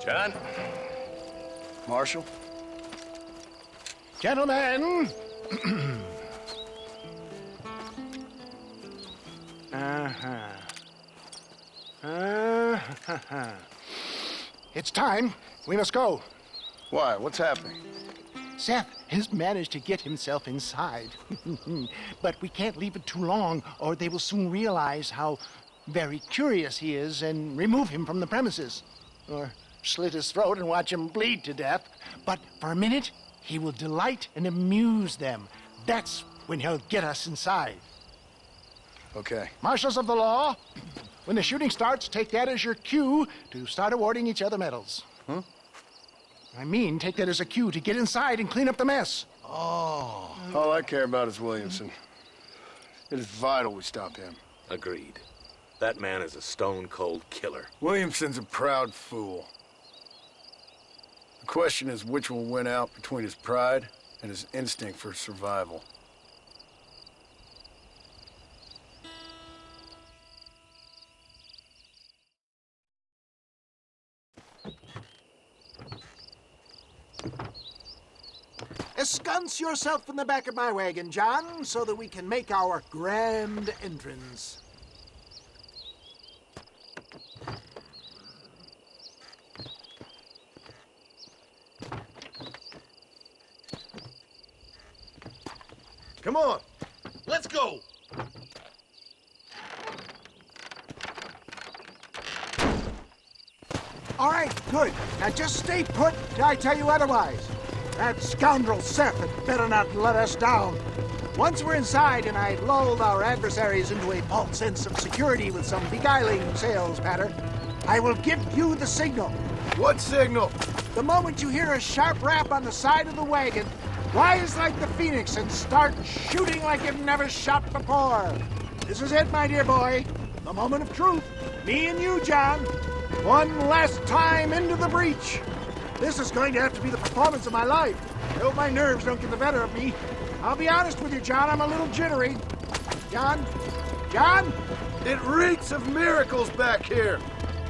John? Marshal? Gentlemen! It's time. We must go. Why? What's happening? Seth has managed to get himself inside. But we can't leave it too long, or they will soon realize how very curious he is and remove him from the premises. Or slit his throat and watch him bleed to death. But for a minute, he will delight and amuse them. That's when he'll get us inside. Okay. Marshals of the law, when the shooting starts, take that as your cue to start awarding each other medals. Huh? I mean, take that as a cue to get inside and clean up the mess. Oh. All I care about is Williamson. It is vital we stop him. Agreed. That man is a stone-cold killer. Williamson's a proud fool. The question is which will win out between his pride and his instinct for survival. Ensconce yourself in the back of my wagon, John, so that we can make our grand entrance. Come on, let's go. All right, good. Now just stay put till I tell you otherwise. That scoundrel Seth had better not let us down. Once we're inside and I lulled our adversaries into a false sense of security with some beguiling sales patter, I will give you the signal. What signal? The moment you hear a sharp rap on the side of the wagon, rise like the phoenix and start shooting like you've never shot before. This is it, my dear boy. The moment of truth. Me and you, John. One last time into the breach. This is going to have to be the performance of my life. I hope my nerves don't get the better of me. I'll be honest with you, John, I'm a little jittery. John? John? It reeks of miracles back here.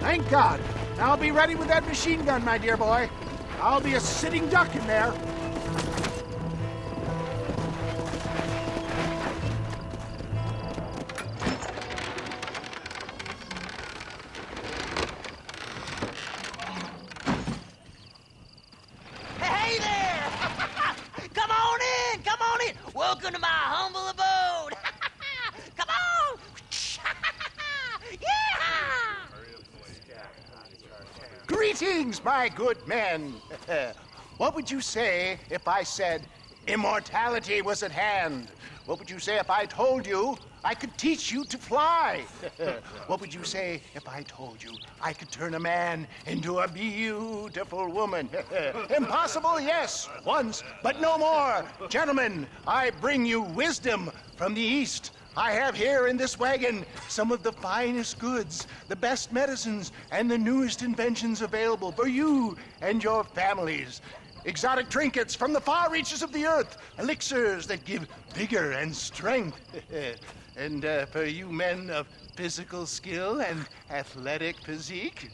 Thank God. Now I'll be ready with that machine gun, my dear boy. I'll be a sitting duck in there. Hey there! Come on in! Come on in! Welcome to my humble abode! Come on! Yeah! Greetings, my good men. What would you say if I said immortality was at hand? What would you say if I told you I could teach you to fly? What would you say if I told you I could turn a man into a beautiful woman? Impossible, yes, once, but no more. Gentlemen, I bring you wisdom from the East. I have here in this wagon some of the finest goods, the best medicines, and the newest inventions available for you and your families. Exotic trinkets from the far reaches of the earth, elixirs that give vigor and strength. And for you men of physical skill and athletic physique,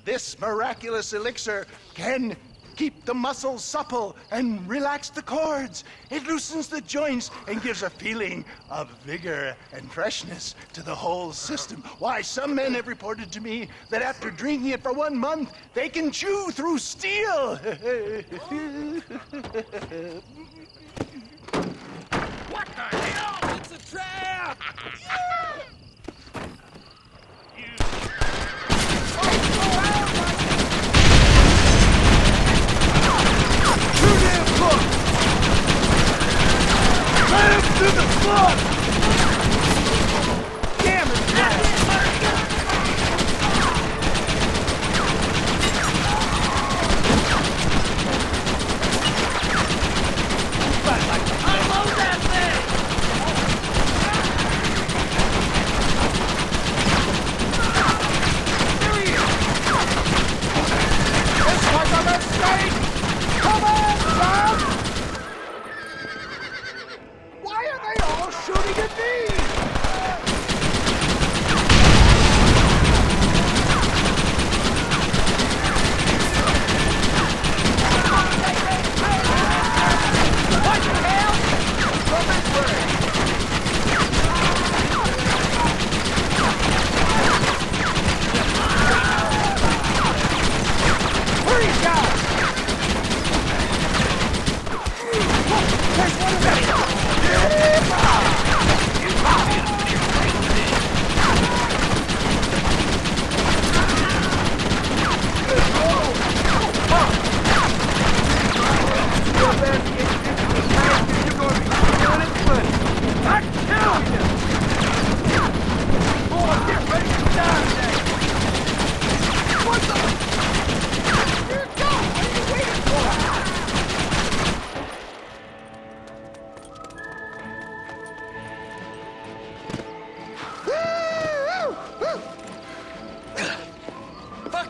this miraculous elixir can keep the muscles supple and relax the cords. It loosens the joints and gives a feeling of vigor and freshness to the whole system. Why, some men have reported to me that after drinking it for 1 month, they can chew through steel. What the hell? It's a trap! To the floor! Damn it, Brad. Unload that thing!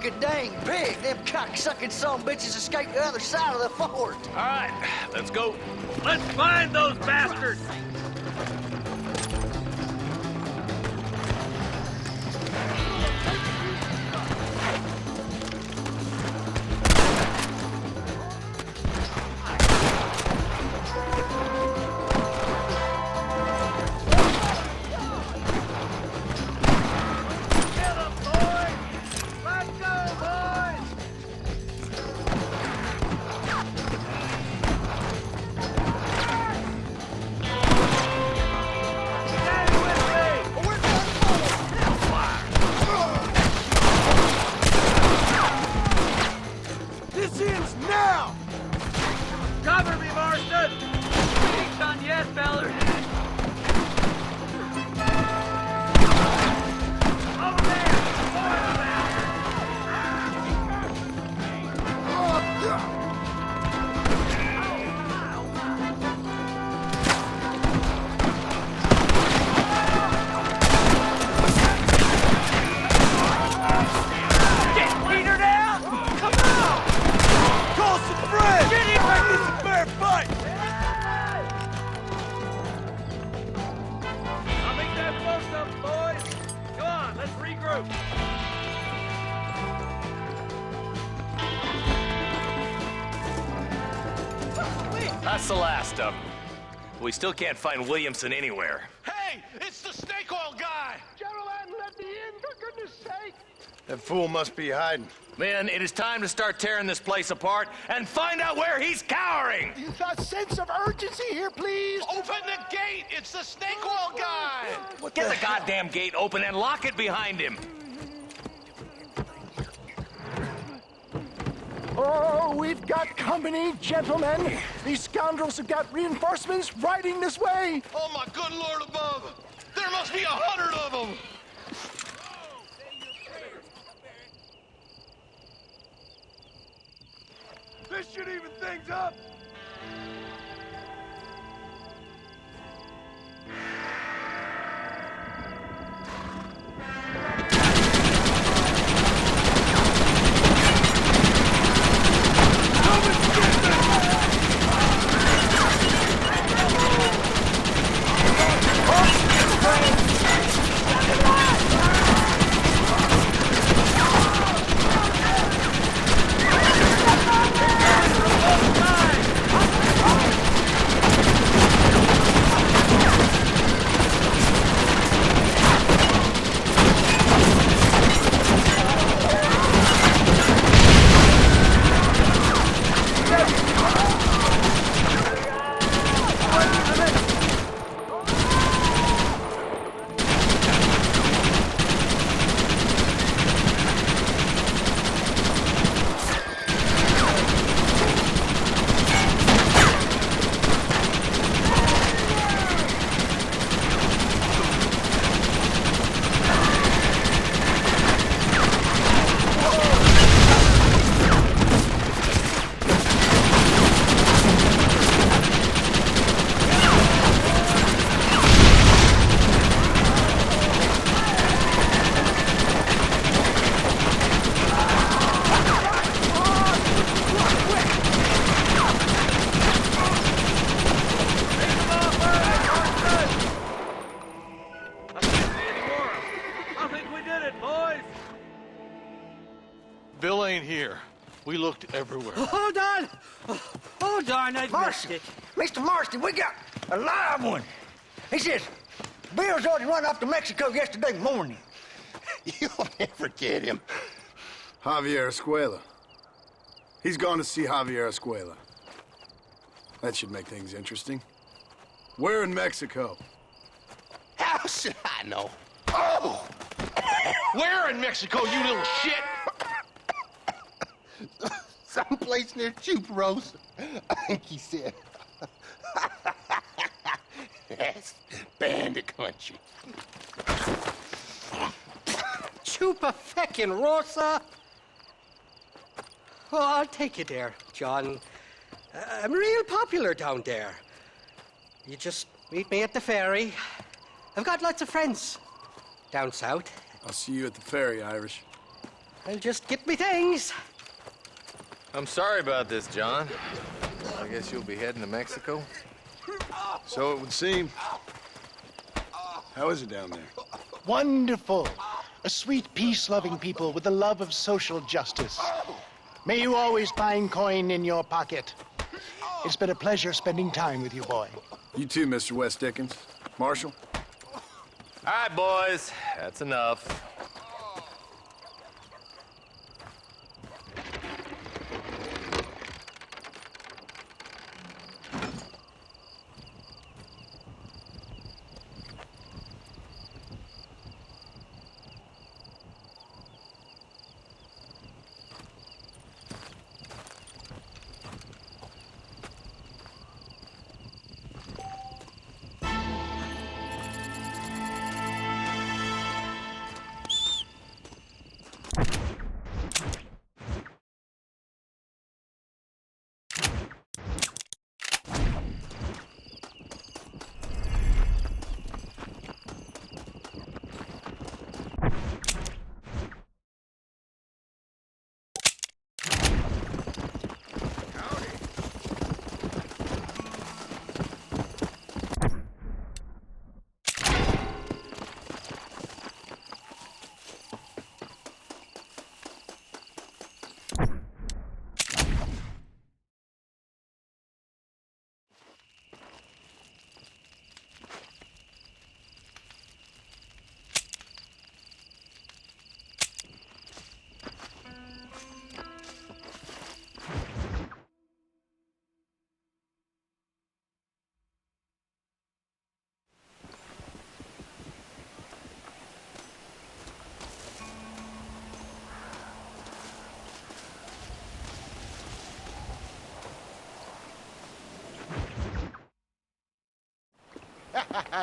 like a dang pig. Them cocksucking son bitches escaped the other side of the fort. All right, let's go. Let's find those bastards. That's the last of them. We still can't find Williamson anywhere. Hey, it's the snake oil guy! Gentlemen, let me in, for goodness sake! That fool must be hiding. Men, it is time to start tearing this place apart and find out where he's cowering! A sense of urgency here, please! Open the gate! It's the snake oil guy! Get the goddamn gate open and lock it behind him! Oh, we've got company, gentlemen. These scoundrels have got reinforcements riding this way. Oh, my good Lord above! There must be 100 of them! This should even things up. Bill ain't here. We looked everywhere. Hold on! Oh, darn, I've missed Marston, it. Mr. Marston, we got a live one. He says, Bill's already run off to Mexico yesterday morning. You'll never get him. Javier Escuela. He's gone to see Javier Escuela. That should make things interesting. Where in Mexico? How should I know? Oh! Where in Mexico, you little shit? Someplace near Chuparosa, I think he said. That's bandit country. Chupa feckin' Rosa. Oh, I'll take you there, John. I'm real popular down there. You just meet me at the ferry. I've got lots of friends down south. I'll see you at the ferry, Irish. I'll just get me things. I'm sorry about this, John. I guess you'll be heading to Mexico? So it would seem. How is it down there? Wonderful. A sweet, peace-loving people with the love of social justice. May you always find coin in your pocket. It's been a pleasure spending time with you, boy. You too, Mr. West Dickens. Marshall? All right, boys. That's enough.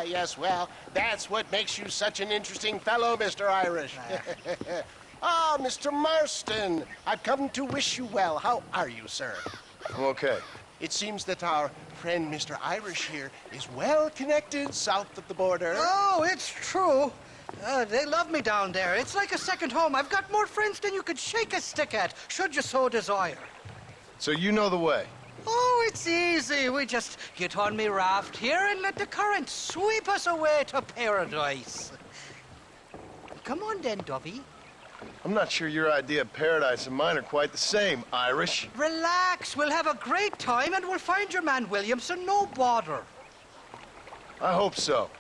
Yes, well, that's what makes you such an interesting fellow, Mr. Irish. Ah, Mr. Marston, I've come to wish you well. How are you, sir? I'm okay. It seems that our friend Mr. Irish here is well connected south of the border. Oh, it's true. They love me down there. It's like a second home. I've got more friends than you could shake a stick at, should you so desire. So you know the way? Oh, it's easy. We just get on me raft here and let the current sweep us away to paradise. Come on then, Dovey. I'm not sure your idea of paradise and mine are quite the same, Irish. Relax. We'll have a great time and we'll find your man Williamson, no bother. I hope so.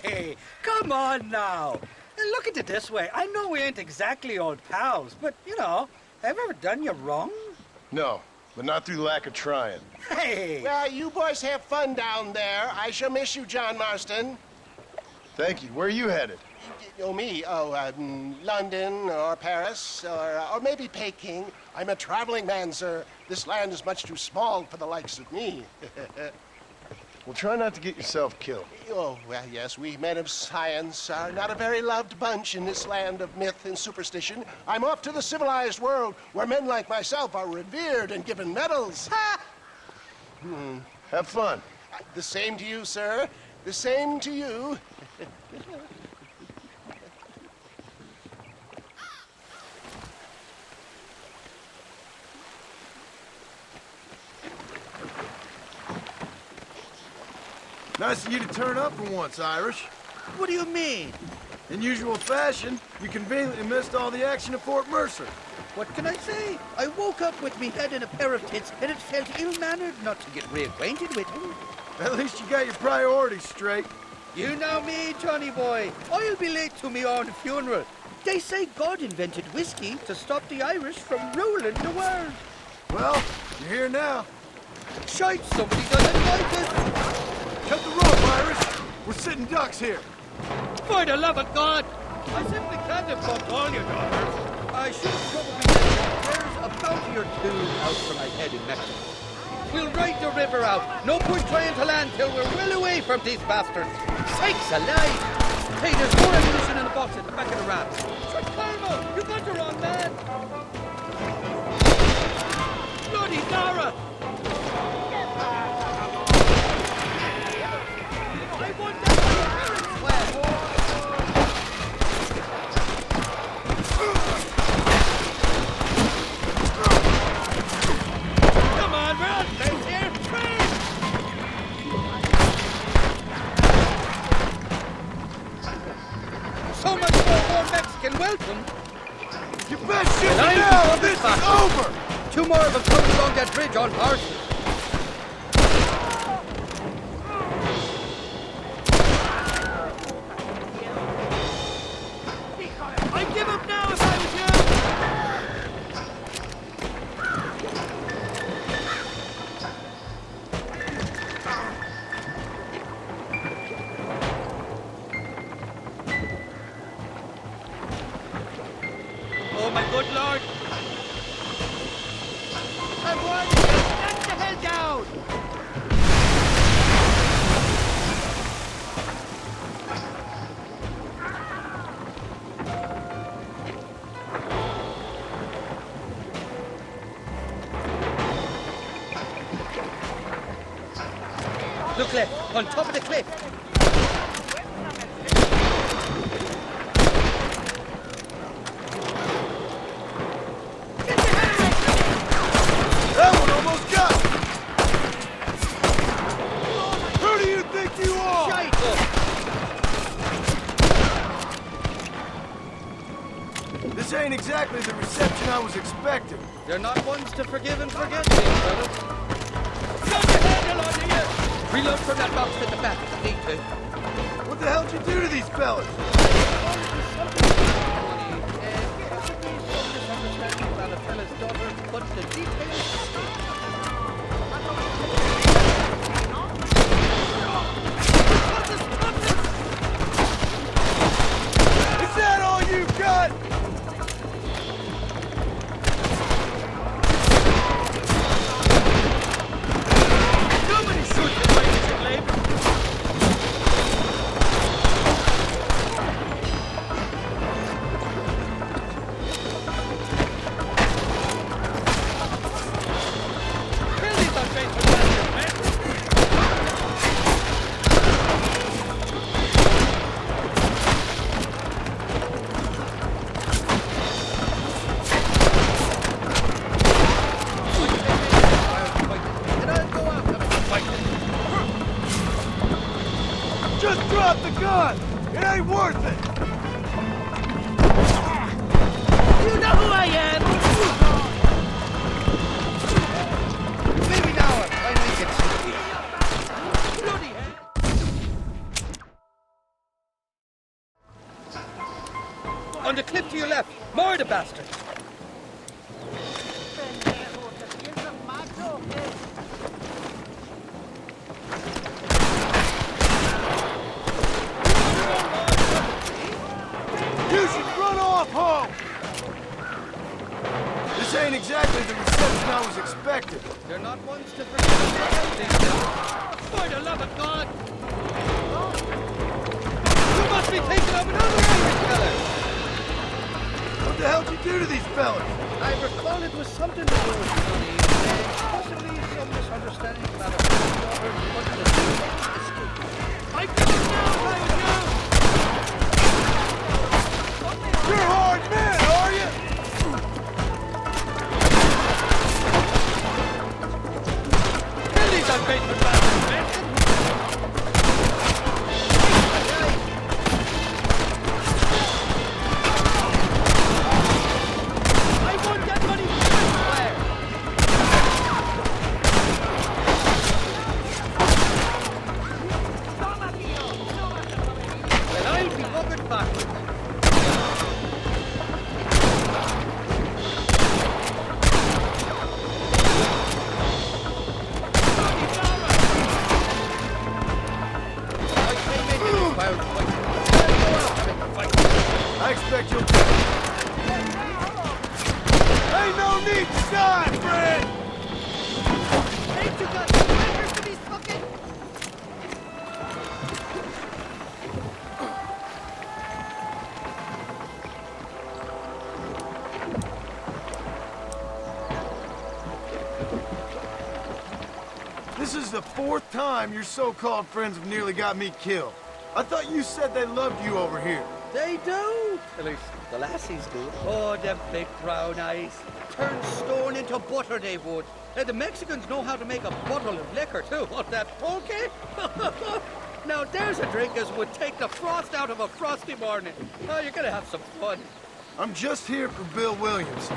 Hey, come on now. Look at it this way. I know we ain't exactly old pals, but, you know, have I ever done you wrong? No, but not through lack of trying. Hey! Well, you boys have fun down there. I shall miss you, John Marston. Thank you. Where are you headed? Oh, me? Oh, London or Paris or maybe Peking. I'm a traveling man, sir. This land is much too small for the likes of me. Well, try not to get yourself killed. Oh, well, yes, we men of science are not a very loved bunch in this land of myth and superstition. I'm off to the civilized world where men like myself are revered and given medals. Ha! Have fun. The same to you, sir. The same to you. Nice of you to turn up for once, Irish. What do you mean? In usual fashion, you conveniently missed all the action at Fort Mercer. What can I say? I woke up with me head in a pair of tits, and it felt ill-mannered not to get reacquainted with him. At least you got your priorities straight. You know me, Johnny boy. I'll be late to me own funeral. They say God invented whiskey to stop the Irish from ruling the world. Well, you're here now. Shite, somebody doesn't like it. Cut the rope, Irish. We're sitting ducks here. For the love of God! I simply can't have fucked all your daughters. I should probably say there's a bounty or two out for my head in Mexico. We'll ride the river out. No point trying to land till we're well away from these bastards. Sakes alive! Hey, there's more ammunition in the box at the back of the raft. Sure, Carmo, you got the wrong man. Bloody Dara! I want that for your parents' well. Get me now, or this is over! 2 more of them coming along that bridge on horses. I'd give up now if I was you! Oh, my good lord! I'm warning you! Get the hell down! Look left, on top of the cliff. That one almost got me! Who do you think you are? Shite up. This ain't exactly the reception I was expecting. They're not ones to forgive and forget, these fellas. Got your handle on you! Reload from that box at the back if you need to. What the hell'd you do to these fellas? Misunderstanding about a fella's daughter, but the details... Is that all you've got? Nobody shoots the way you should live! Kill these unfaithful bastards, men! And I'll go out and fight them. Just drop the gun! It ain't worth it! You know who I am! Maybe now I finally get to you. Bloody hell! On the cliff to your left. More of the bastards. You should run off home! This ain't exactly the reception I was expecting. They're not ones to forgive and forget, these fellas. For the love of God! You must be thinking of another Irish fella. What the hell'd you do to these fellas? I recall it was something to do with money. Possibly some misunderstanding about a fella's daughter, but the details escaped. I'd give up now if I was you! You're hard men, are you? Kill these unfaithful bastards, men! I want that money elsewhere! Well, I'll be buggered backwards. I came in here about fighting. I'll go out having a fight. I expect you'll take it. Ain't no need to die, friend! Ain't you got some records for these fucking... This is the 4th time your so-called friends have nearly got me killed. I thought you said they loved you over here. They do. At least the lassies do. Oh, them big brown eyes. Turn stone into butter, they would. The Mexicans know how to make a bottle of liquor, too. What, that pulque? Now, there's a drink as would take the frost out of a frosty morning. Oh, you're gonna have some fun. I'm just here for Bill Williams.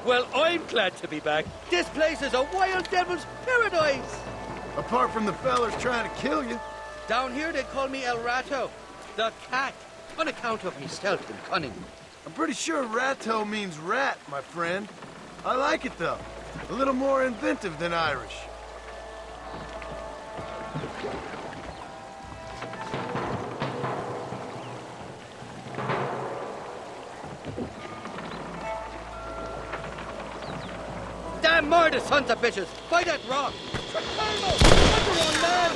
Well, I'm glad to be back. This place is a wild devil's paradise. Apart from the fellas trying to kill you. Down here they call me El Rato, the cat, on account of me stealth and cunning. I'm pretty sure Rato means rat, my friend. I like it, though. A little more inventive than Irish. Damn murder, sons of bitches! By that rock! Wonder on man!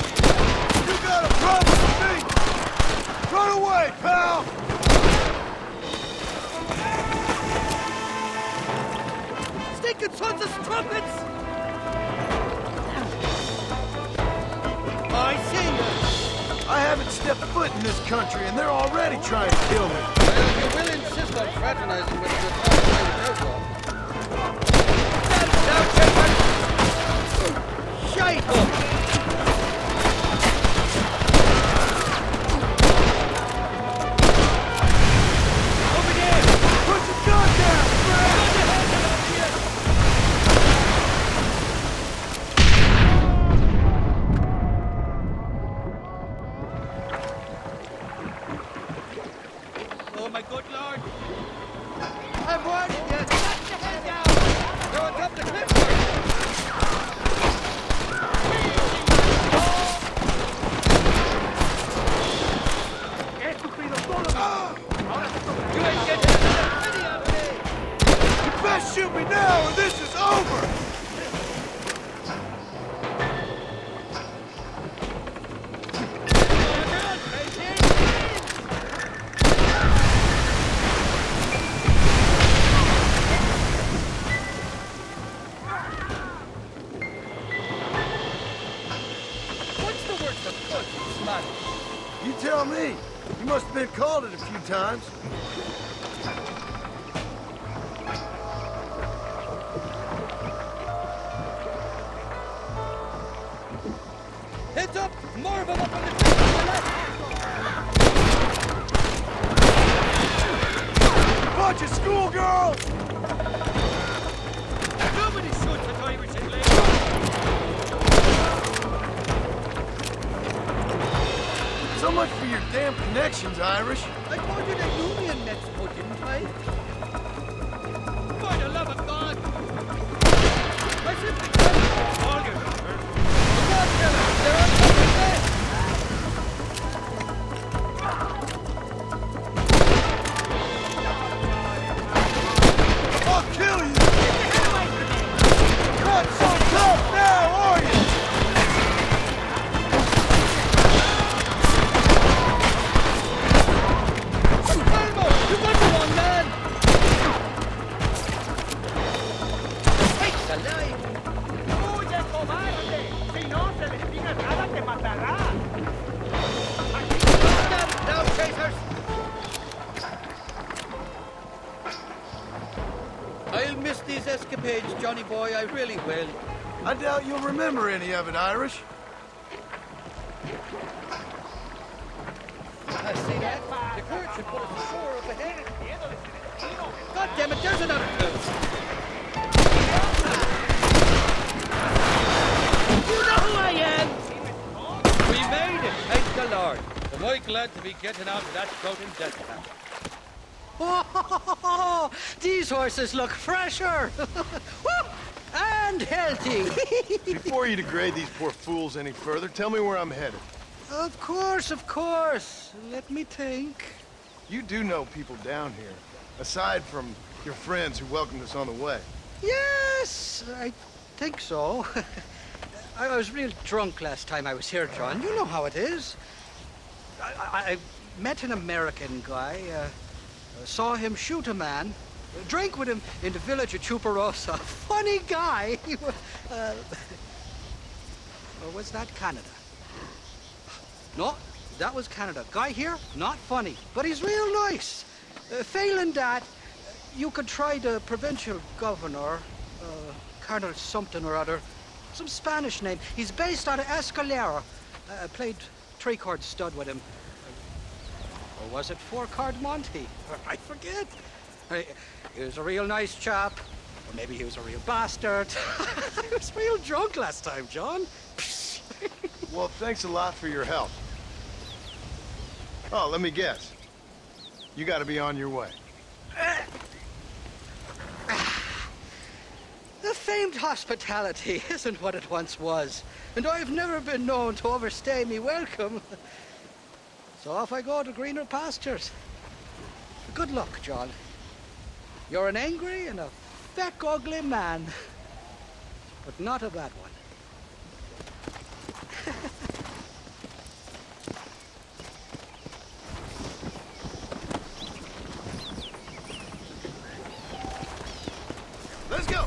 You got a problem with me? Run away, pal! Stinking sons of trumpets! I see you! I haven't stepped foot in this country, and they're already trying to kill me. Well, you will insist on fraternizing with the top outlaw. Now, shite up! Over there! Put your gun down, friend! Oh, my good lord! I'm warning you! Shut your head down! You're on top of the cliff! You ain't getting another penny out of me! You best shoot me now, or this is over! What's the worst of good, smut? You tell me. You must have been called it a few times. Heads up! More of them up on the cliff on the left! Bunch of schoolgirls! Nobody shoots at Irish in Lake. So much for your damn connections, Irish. I told you that you me in Mexico, didn't I? For the love of God! I simply can't call you, daughter. Look out, fella! They're on top of the bed! I'll kill you! Not so tough now, are you? Elmo, you got the wrong man! Sakes alive! ¡Huye, cobarde! Si no, se le diga nada, te matará. Stand down, chasers! I'll miss these escapades, Johnny boy, I really will. I doubt you'll remember any of it, Irish. I see that. The current should put us ashore up ahead. God damn it, there's another two. You know who I am! We made it, thank the Lord. Am I glad to be getting out of that floating death trap. Oh, these horses look fresher Woo! And healthy. Before you degrade these poor fools any further, tell me where I'm headed. Of course, of course. Let me think. You do know people down here, aside from your friends who welcomed us on the way. Yes, I think so. I was real drunk last time I was here, John. You know how it is. I met an American guy, saw him shoot a man, drank with him in the village of Chuparosa. Funny guy. Or was that Canada? No, that was Canada. Guy here, not funny, but he's real nice. Failing that, you could try the provincial governor, Colonel something or other, some Spanish name. He's based out of Escalera. Played three-chord stud with him. Or was it four-chord Monty? I forget. He was a real nice chap. Or maybe he was a real bastard. I was real drunk last time, John. Well, thanks a lot for your help. Oh, let me guess. You gotta be on your way. The famed hospitality isn't what it once was, and I've never been known to overstay me welcome. So off I go to greener pastures. Good luck, John. You're an angry and a feck ugly man, but not a bad one. Let's go!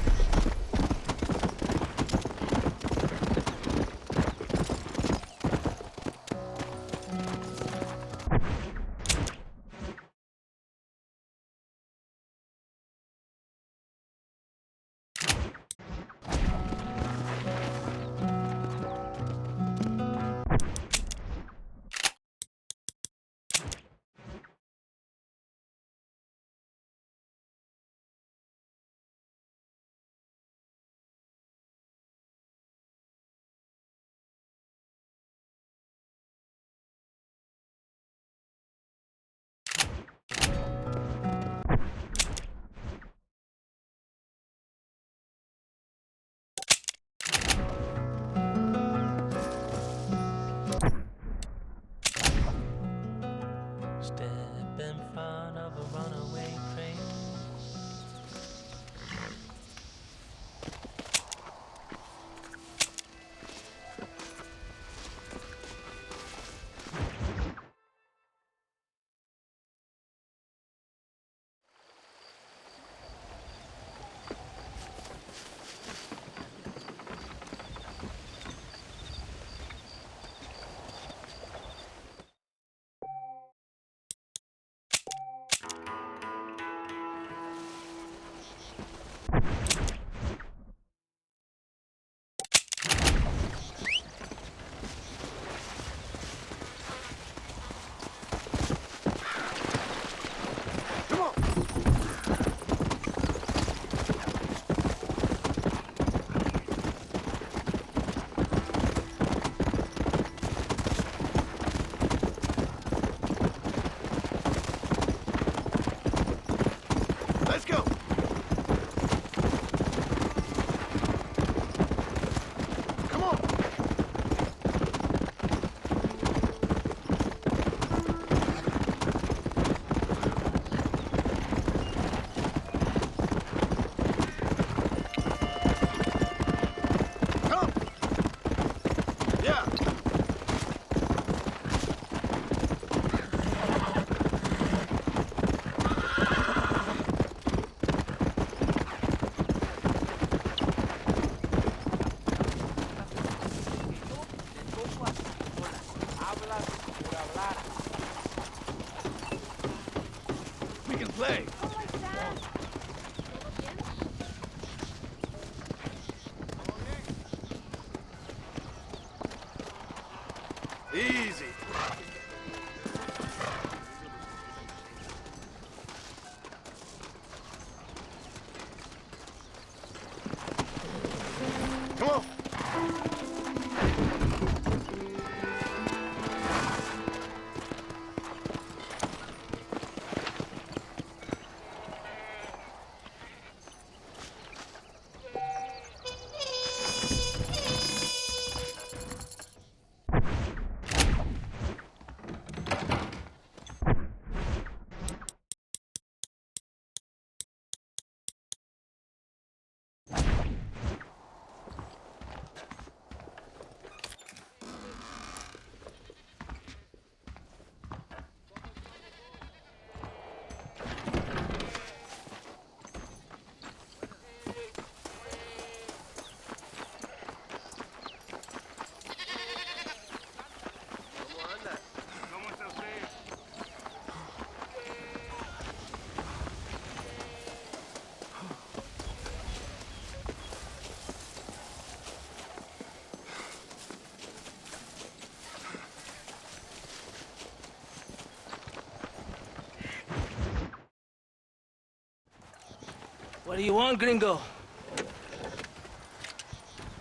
What do you want, gringo?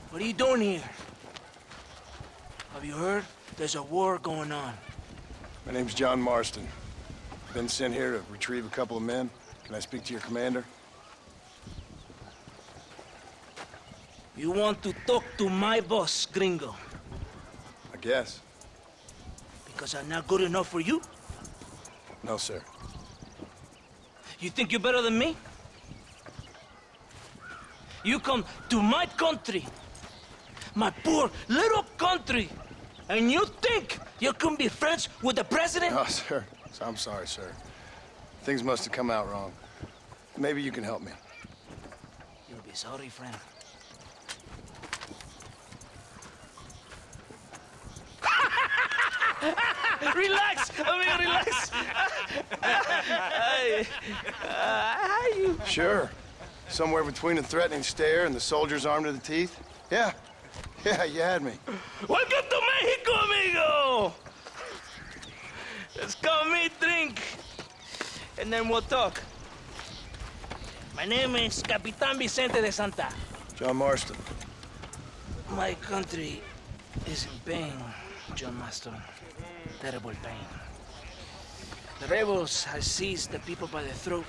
What are you doing here? Have you heard? There's a war going on. My name's John Marston. Been sent here to retrieve a couple of men. Can I speak to your commander? You want to talk to my boss, gringo? I guess. Because I'm not good enough for you? No, sir. You think you're better than me? You come to my country, my poor little country, and you think you can be friends with the president? Oh, sir. I'm sorry, sir. Things must have come out wrong. Maybe you can help me. You'll be sorry, friend. Relax, amigo, relax. You... Sure. Somewhere between a threatening stare and the soldier's armed to the teeth? Yeah. Yeah, you had me. Welcome to Mexico, amigo! Let's come meet, drink, and then we'll talk. My name is Capitan Vicente de Santa. John Marston. My country is in pain, John Marston. Terrible pain. The rebels have seized the people by the throat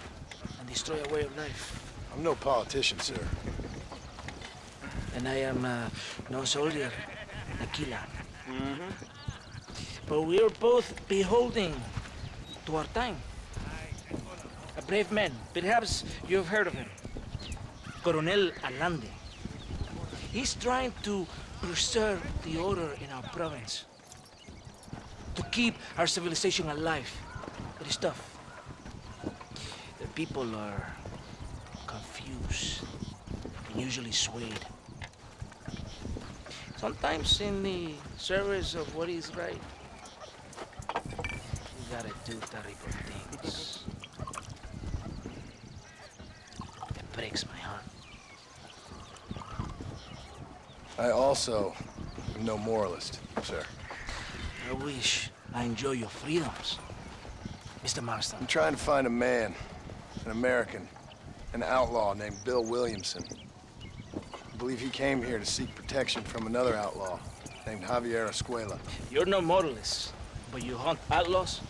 and destroy a way of life. I'm no politician, sir. And I am no soldier, a killer. But we are both beholding to our time. A brave man, perhaps you've heard of him. Coronel Allende. He's trying to preserve the order in our province. To keep our civilization alive. But it's tough. The people are confused and usually swayed. Sometimes in the service of what is right, you gotta do terrible things. It breaks my heart. I also am no moralist, sir. I wish I enjoy your freedoms, Mr. Marston. I'm trying to find a man, an American, an outlaw named Bill Williamson. I believe he came here to seek protection from another outlaw named Javier Escuela. You're no moralist, but you hunt outlaws?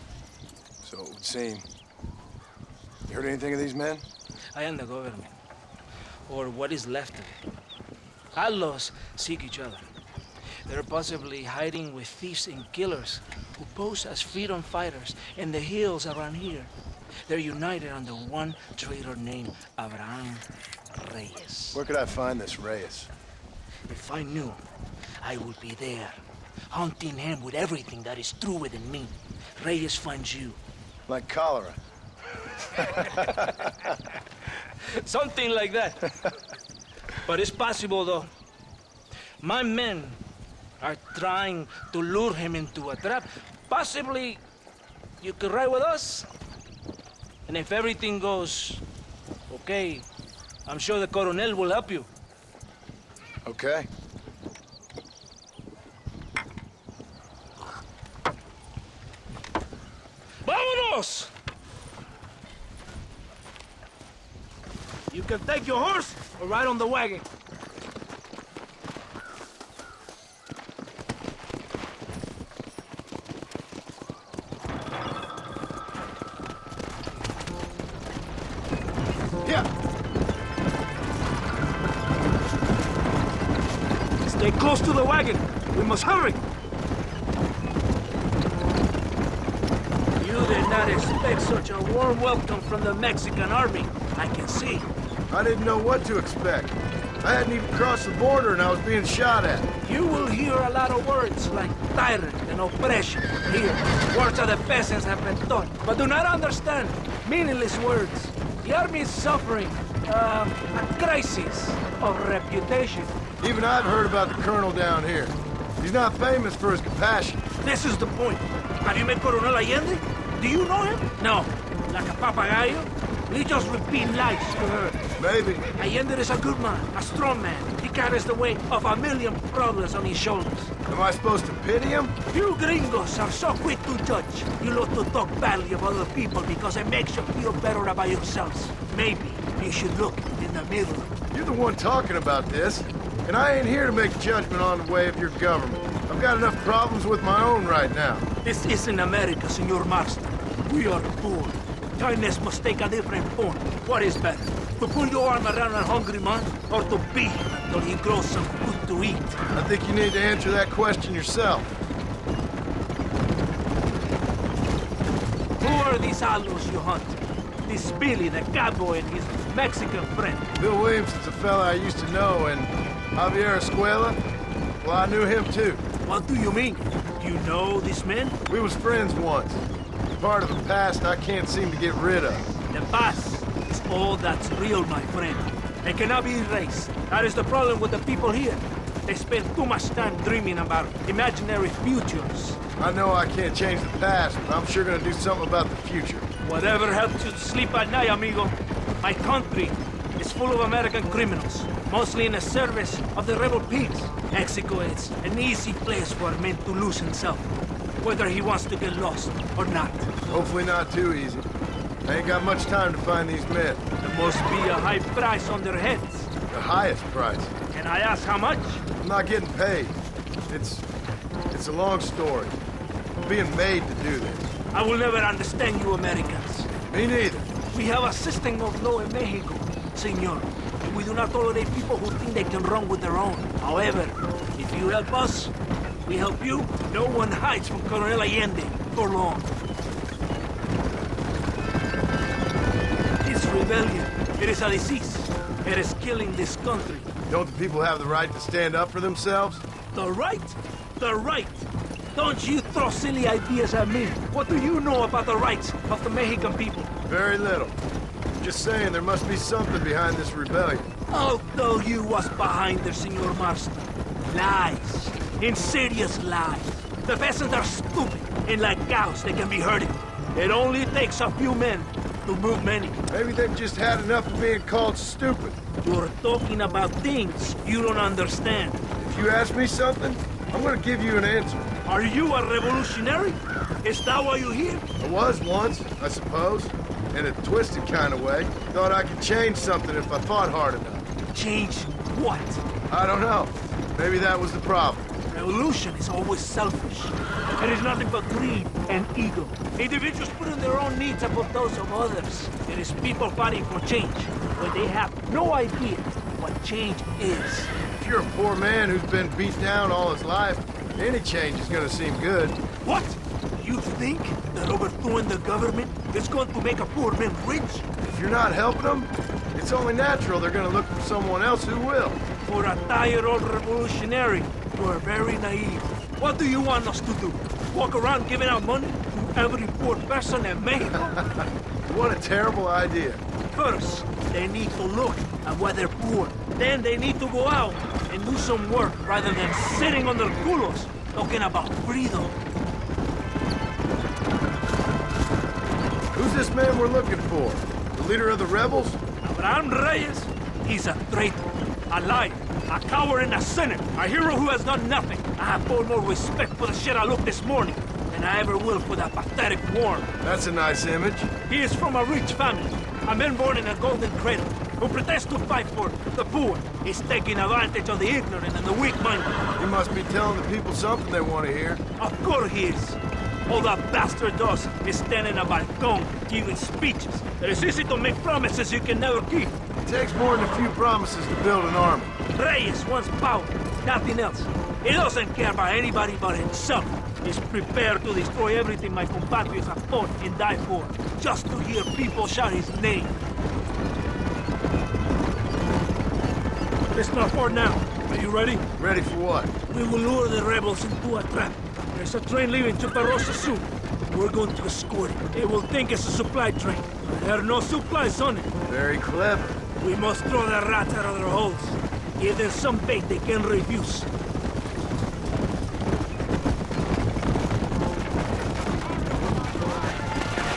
So it would seem. You heard anything of these men? I am the government, or what is left of it. Outlaws seek each other. They're possibly hiding with thieves and killers who pose as freedom fighters in the hills around here. They're united under one traitor named Abraham Reyes. Where could I find this Reyes? If I knew, I would be there, hunting him with everything that is true within me. Reyes finds you. Like cholera. Something like that. But it's possible, though. My men are trying to lure him into a trap. Possibly you could ride with us. And if everything goes okay, I'm sure the Coronel will help you. Okay. ¡Vámonos! You can take your horse or ride on the wagon. Yeah. Stay close to the wagon. We must hurry. You did not expect such a warm welcome from the Mexican army. I can see. I didn't know what to expect. I hadn't even crossed the border and I was being shot at. You will hear a lot of words like tyrant and oppression. Here, words that the peasants have been taught, but do not understand. Meaningless words. The army is suffering a crisis of reputation. Even I've heard about the colonel down here. He's not famous for his compassion. This is the point. Have you met Coronel Allende? Do you know him? No. Like a papagayo? We just repeat lies to her. Maybe. Allende is a good man, a strong man. He carries the weight of 1,000,000 problems on his shoulders. Am I supposed to pity him? You gringos are so quick to judge. You love to talk badly of other people because it makes you feel better about yourselves. Maybe. You should look in the mirror. You're the one talking about this, and I ain't here to make judgment on the way of your government. I've got enough problems with my own right now. This isn't America, Senor Marston. We are poor. Kindness must take a different form. What is better? To put your arm around a hungry man, or to beat him until he grows some food to eat? I think you need to answer that question yourself. Who are these outlaws you hunt? This Billy, the cowboy, and his Mexican friend. Bill Williamson's a fella I used to know, and Javier Escuela, well, I knew him too. What do you mean? Do you know these men? We was friends once. Part of the past I can't seem to get rid of. The past is all that's real, my friend. It cannot be erased. That is the problem with the people here. They spend too much time dreaming about imaginary futures. I know I can't change the past, but I'm sure gonna do something about the future. Whatever helps you to sleep at night, amigo. My country is full of American criminals, mostly in the service of the rebel pigs. Mexico is an easy place for a man to lose himself, whether he wants to get lost or not. Hopefully not too easy. I ain't got much time to find these men. There must be a high price on their heads. The highest price. Can I ask how much? I'm not getting paid. It's a long story. I'm being made to do this. I will never understand you Americans. Me neither. We have a system of law in Mexico, senor. We do not tolerate people who think they can run with their own. However, if you help us, we help you. No one hides from Colonel Allende for long. This rebellion, it is a disease. It is killing this country. Don't the people have the right to stand up for themselves? The right? The right! Don't you throw silly ideas at me. What do you know about the rights of the Mexican people? Very little. Just saying there must be something behind this rebellion. I'll tell you what's behind there, Senor Marston. Lies. Insidious lies. The peasants are stupid, and like cows, they can be herded. It only takes a few men to move many. Maybe they've just had enough of being called stupid. You're talking about things you don't understand. If you ask me something, I'm gonna give you an answer. Are you a revolutionary? Is that why you're here? I was once, I suppose. In a twisted kind of way. Thought I could change something if I thought hard enough. Change what? I don't know. Maybe that was the problem. Revolution is always selfish. It is nothing but greed and ego. Individuals putting their own needs above those of others. It is people fighting for change, when they have no idea what change is. If you're a poor man who's been beat down all his life, any change is gonna seem good. What? You think that overthrowing the government is going to make a poor man rich? If you're not helping them, it's only natural they're gonna look for someone else who will. For a tired old revolutionary, you are very naive. What do you want us to do? Walk around giving out money to every poor person in Mexico? What a terrible idea. First, they need to look at why they're poor. Then they need to go out and do some work rather than sitting on their culos talking about freedom. Who's this man we're looking for? The leader of the rebels? Abraham Reyes, he's a traitor, a liar, a coward and a sinner, a hero who has done nothing. I have far more respect for the shit I looked this morning than I ever will for that pathetic worm. That's a nice image. He is from a rich family, a man born in a golden cradle, who pretends to fight for the poor. He's taking advantage of the ignorant and the weak-minded. He must be telling the people something they want to hear. Of course he is. All that bastard does is stand in a balcony giving speeches. It is easy to make promises you can never keep. It takes more than a few promises to build an army. Reyes wants power, nothing else. He doesn't care about anybody but himself. He's prepared to destroy everything my compatriots have fought and died for, just to hear people shout his name. It's not far now. Are you ready? Ready for what? We will lure the rebels into a trap. There's a train leaving Chuparosa soon. We're going to escort it. It will think it's a supply train. There are no supplies on it. Very clever. We must throw the rats out of their holes. Give them some bait they can refuse.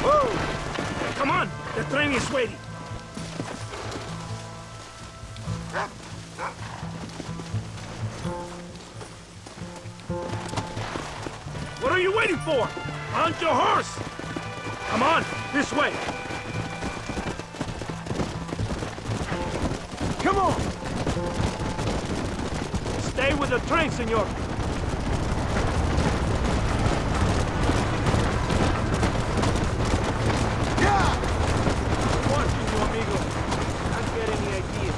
Whoa! Come on! The train is waiting. What are you waiting for? Mount your horse! Come on, this way. on! Stay with the train, senor. Watching you, amigo. Not get any ideas.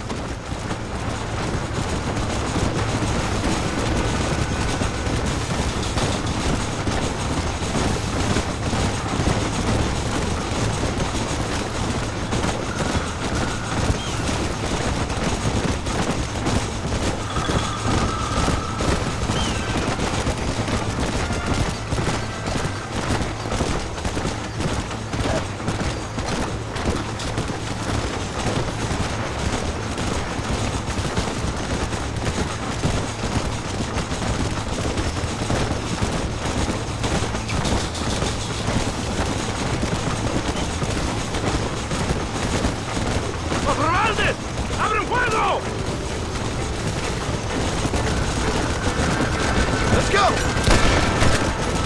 Let's go!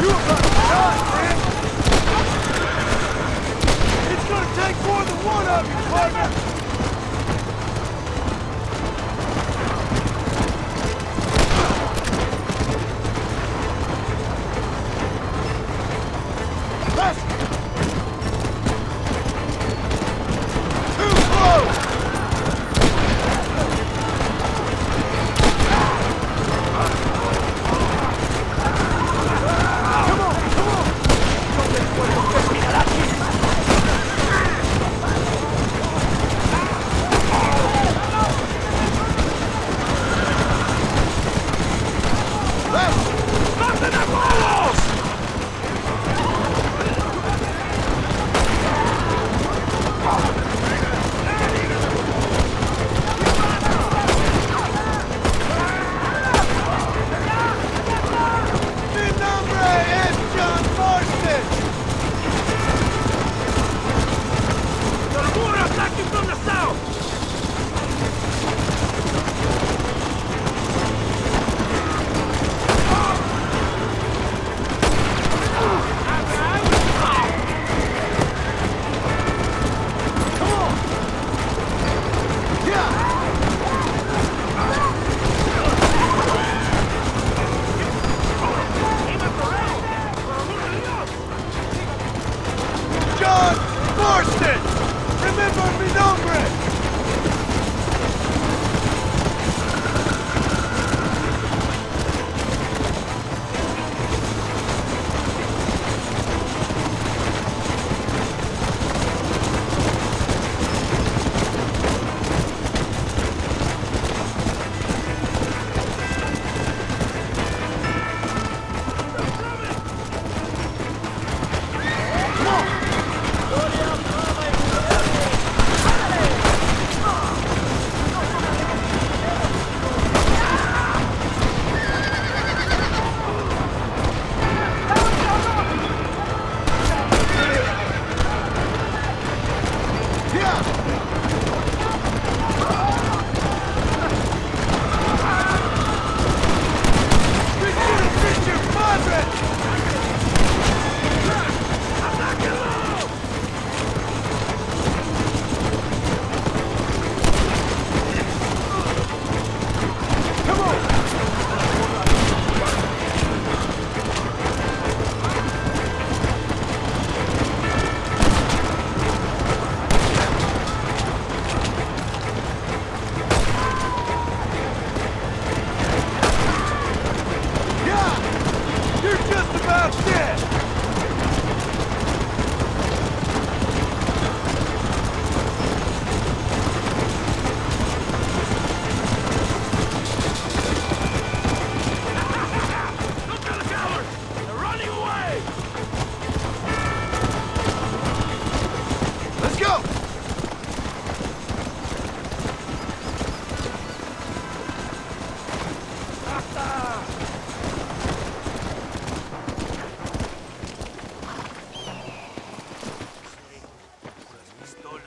You about to die, man! It's gonna take more than one of you, partner! Let's... Too close!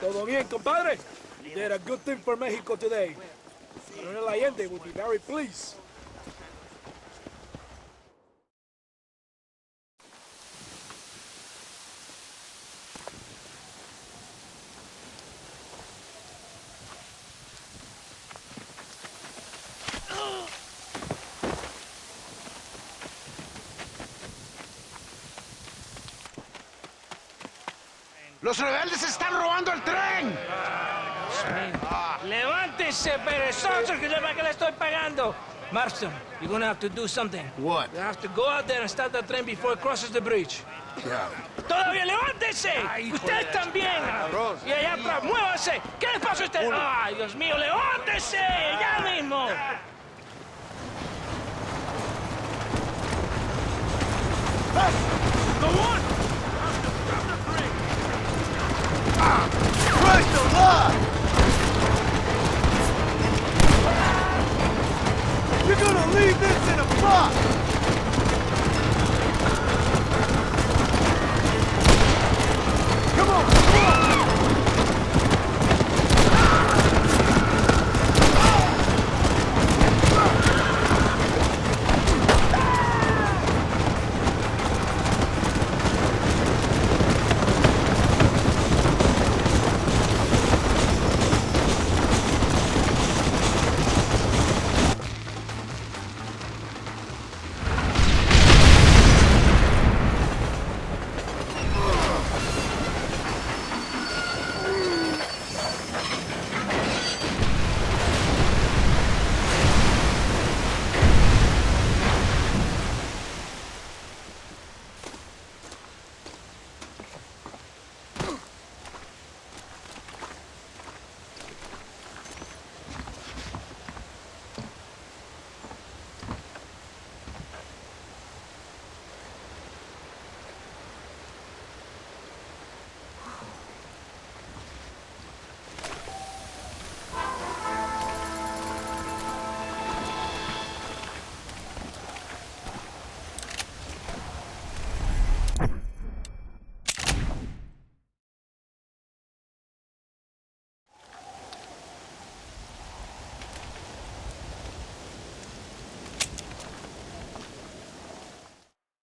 Todo bien, compadre? You did a good thing for Mexico today. Colonel Allende will be very pleased. ¡Los rebeldes están robando el tren! Levántese, perezosos, que yo para que le estoy pagando. Marston, you're gonna have to do something. What? You have to go out there and start the train before it crosses the bridge. Yeah. ¡Todavía levántese! ¡Usted también! Y allá atrás, muévase. ¿Qué le pasa a usted? ¡Ay, Dios mío, levántese! ¡Ya mismo! Go on! Christ alive! You're gonna leave this in a box!